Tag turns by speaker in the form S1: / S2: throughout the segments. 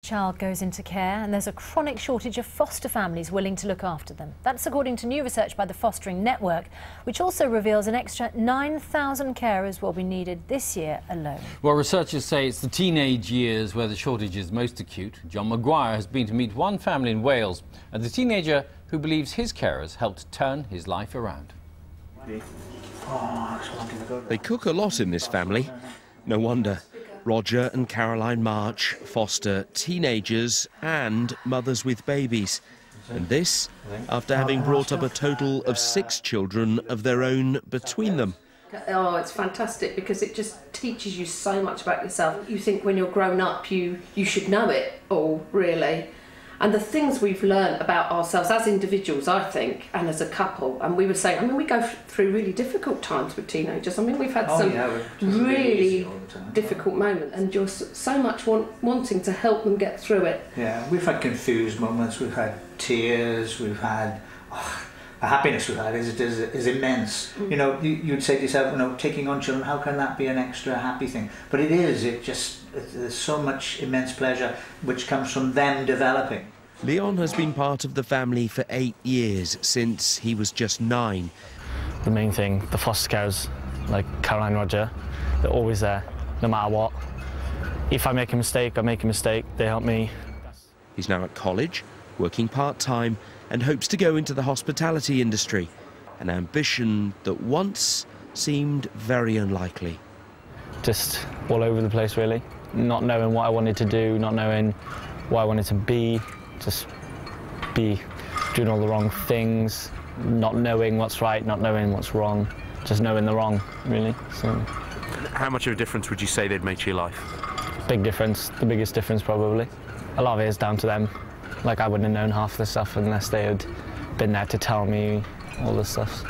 S1: child goes into care and there's a chronic shortage of foster families willing to look after them. That's according to new research by the Fostering Network, which also reveals an extra 9,000 carers will be needed this year alone.
S2: Well, researchers say it's the teenage years where the shortage is most acute. John Maguire has been to meet one family in Wales and the teenager who believes his carers helped turn his life around.
S3: They cook a lot in this family. No wonder. Roger and Caroline March foster teenagers and mothers with babies. And this, after having brought up a total of 6 children of their own between them.
S4: Oh, it's fantastic because it just teaches you so much about yourself. You think when you're grown up you should know it all, really. And the things we've learned about ourselves as individuals, I think, and as a couple, and we were saying, I mean, we go through really difficult times with teenagers. I mean, we've had some really difficult moments, and you're so much wanting to help them get through it.
S5: Yeah, we've had confused moments, we've had tears, we've had... the happiness we've had is immense. You know, you'd say to yourself, you know, taking on children, how can that be an extra happy thing? But it is, there's so much immense pleasure which comes from them developing.
S3: Leon has been part of the family for 8 years, since he was just 9.
S6: The main thing, the foster carers, like Caroline and Roger, they're always there, no matter what. If I make a mistake, they help me.
S3: He's now at college, working part-time, and hopes to go into the hospitality industry, an ambition that once seemed very unlikely.
S6: Just all over the place, really. Not knowing what I wanted to do, not knowing what I wanted to be, just be doing all the wrong things, not knowing what's right, not knowing what's wrong, just knowing the wrong, really. So,
S7: how much of a difference would you say they'd made to your life?
S6: Big difference, the biggest difference probably. A lot of it is down to them. Like, I wouldn't have known half the stuff unless they had been there to tell me all the stuff.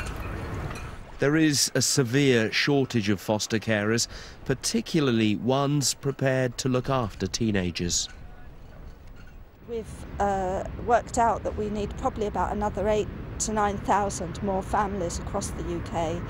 S3: There is a severe shortage of foster carers, particularly ones prepared to look after teenagers.
S8: We've worked out that we need probably about another 8,000 to 9,000 more families across the UK.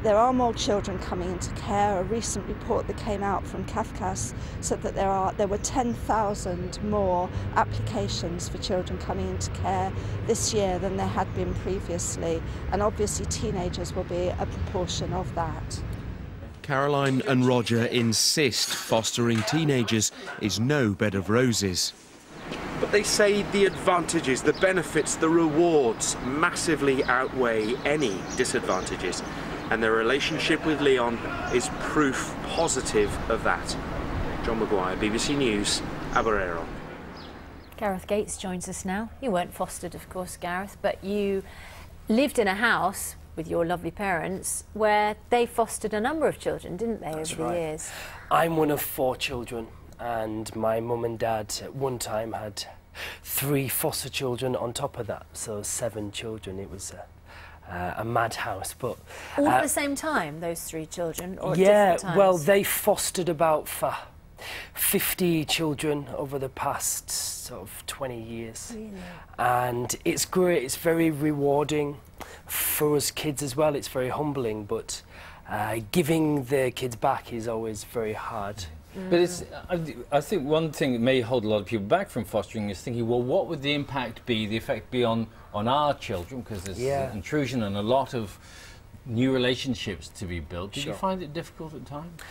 S8: There are more children coming into care. A recent report that came out from Kafkas said that there were 10,000 more applications for children coming into care this year than there had been previously, and obviously teenagers will be a proportion of that.
S3: Caroline and Roger insist fostering teenagers is no bed of roses.
S7: But they say the advantages, the benefits, the rewards massively outweigh any disadvantages. And their relationship with Leon is proof positive of that. John Maguire, BBC News, Aberero.
S1: Gareth Gates joins us now. You weren't fostered, of course, Gareth, but you lived in a house with your lovely parents where they fostered a number of children, didn't they, over the years?
S9: I'm one of 4 children, and my mum and dad at one time had 3 foster children on top of that, so 7 children. It was a madhouse, but
S1: all at the same time, those 3 children, or at
S9: yeah,
S1: different times?
S9: Well, they fostered about 50 children over the past sort of 20 years.
S1: Really?
S9: And it's great. It's very rewarding for us kids as well. It's very humbling, but giving the kids back is always very hard.
S2: But it's, I think one thing that may hold a lot of people back from fostering is thinking, well, what would the impact be, the effect be on our children? Because there's intrusion and a lot of new relationships to be built. Did you find it difficult at times?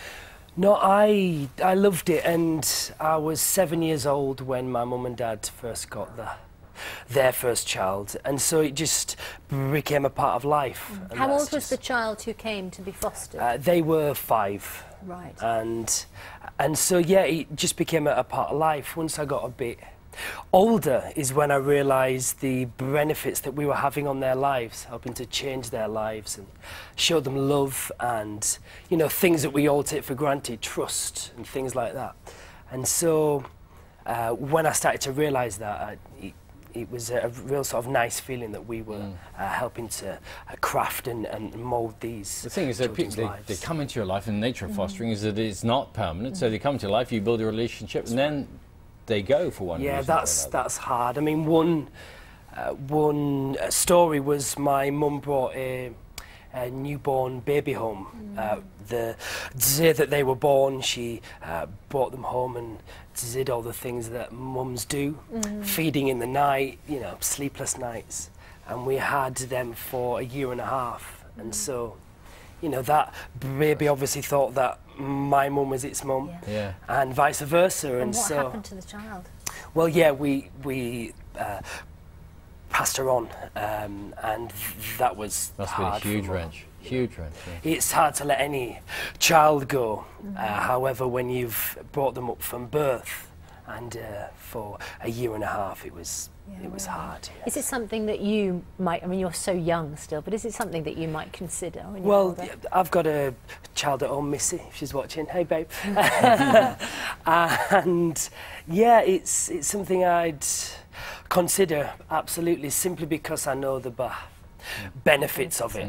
S9: No, I loved it, and I was 7 years old when my mum and dad first got their first child, and so it just became a part of life.
S1: How old was the child who came to be fostered?
S9: They were 5.
S1: Right.
S9: And so, yeah, it just became a part of life. Once I got a bit older is when I realised the benefits that we were having on their lives, helping to change their lives and show them love and, you know, things that we all take for granted, trust and things like that. And so when I started to realise that, it was a real sort of nice feeling that we were helping to craft and mould these. The
S2: thing is that people, they come into your life, and the nature of fostering is that it's not permanent, so they come into your life, you build a relationship, and then they go for one reason.
S9: Yeah, that's hard. I mean, one story was my mum brought a newborn baby home. The day that they were born, she brought them home and did all the things that mums do, feeding in the night, you know, sleepless nights, and we had them for a year and a half, and so, you know, that baby obviously thought that my mum was its mum, and vice versa,
S1: And what
S9: so
S1: happened to the child?
S9: well, yeah, we passed her on, and that was
S2: That's
S9: hard.
S2: been a huge wrench. Huge wrench. Yeah.
S9: It's hard to let any child go. However, when you've brought them up from birth, and for a year and a half, it was hard. Yes.
S1: Is it something that you might? I mean, you're so young still, but is it something that you might consider? When you're
S9: Well,
S1: older?
S9: I've got a child at home, Missy, if she's watching. Hey, babe. And yeah, it's something I'd consider, absolutely, simply because I know the benefits of it.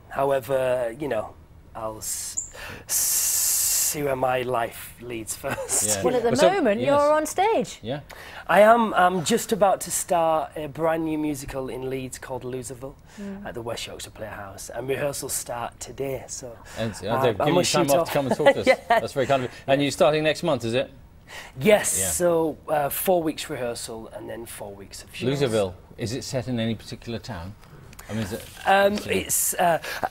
S9: However, you know, I'll see where my life leads first.
S2: Yeah.
S1: Well, at the moment, you're on stage.
S2: Yeah.
S9: I'm just about to start a brand new musical in Leeds called Loserville at the West Yorkshire Playhouse, and rehearsals start today. So
S2: And give me time off to come and talk to us. That's very kind of you. And you're starting next month, is it?
S9: Yes.
S2: Yeah.
S9: So 4 weeks rehearsal and then 4 weeks of shows.
S2: Loserville. Is it set in any particular town? I mean, is it?
S9: It's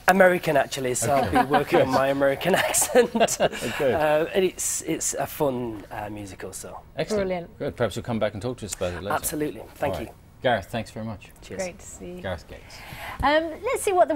S9: American actually, so I'll be working on my American accent. And it's a fun musical, so.
S2: Excellent.
S1: Brilliant.
S2: Good. Perhaps you'll come back and talk to us about it later.
S9: Absolutely. Thank you.
S2: Gareth, thanks very much.
S9: Cheers.
S1: Great to see you.
S2: Gareth Gates.
S1: Let's see what the